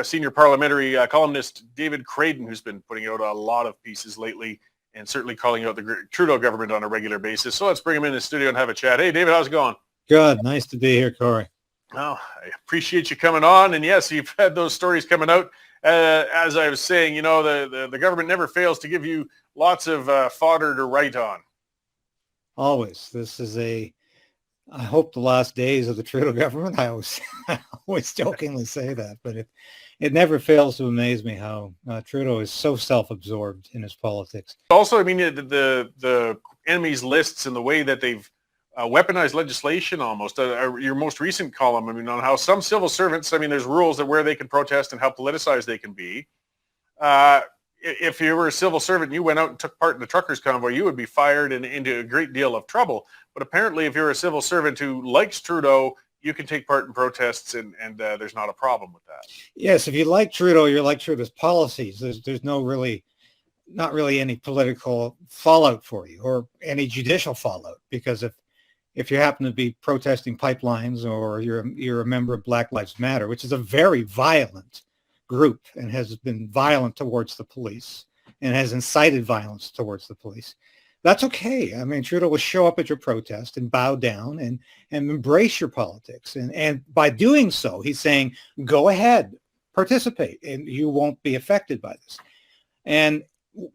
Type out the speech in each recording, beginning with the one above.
senior parliamentary columnist David Krayden, who's been putting out a lot of pieces lately and certainly calling out the Trudeau government on a regular basis. So let's bring him in the studio and have a chat. Hey, David, how's it going? Good. Nice to be here, Cory. Well, I appreciate you coming on. And yes, you've had those stories coming out. As I was saying, you know, the government never fails to give you lots of fodder to write on. Always. This is I hope the last days of the Trudeau government. I always jokingly say that, but it never fails to amaze me how Trudeau is so self-absorbed in his politics. Also, I mean, the enemies lists and the way that they've weaponized legislation almost. Your most recent column, I mean, on how some civil servants, I mean, there's rules that where they can protest and how politicized they can be. If you were a civil servant and you went out and took part in the truckers' convoy, you would be fired and into a great deal of trouble. But apparently, if you're a civil servant who likes Trudeau, you can take part in protests and there's not a problem with that. Yes, if you like Trudeau, you like Trudeau's policies. There's not really any political fallout for you or any judicial fallout, because if you happen to be protesting pipelines or you're a member of Black Lives Matter, which is a very violent group and has been violent towards the police and has incited violence towards the police, that's okay. I mean, Trudeau will show up at your protest and bow down and embrace your politics. And by doing so, he's saying, go ahead, participate, and you won't be affected by this. And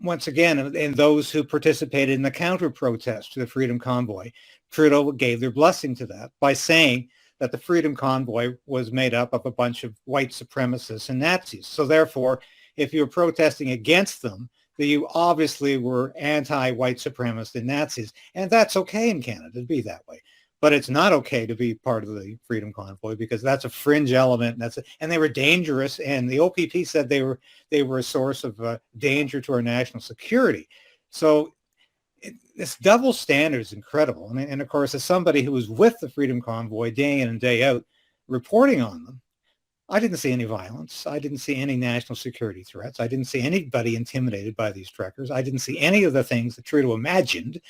once again, and those who participated in the counter-protest to the Freedom Convoy, Trudeau gave their blessing to that by saying that the Freedom Convoy was made up of a bunch of white supremacists and Nazis. So therefore, if you're protesting against them, that you obviously were anti-white supremacists and Nazis. And that's okay in Canada to be that way. But it's not okay to be part of the Freedom Convoy, because that's a fringe element. And they were dangerous. And the OPP said they were a source of danger to our national security. So this double standard is incredible. And of course, as somebody who was with the Freedom Convoy day in and day out reporting on them, I didn't see any violence. I didn't see any national security threats. I didn't see anybody intimidated by these truckers. I didn't see any of the things that Trudeau imagined.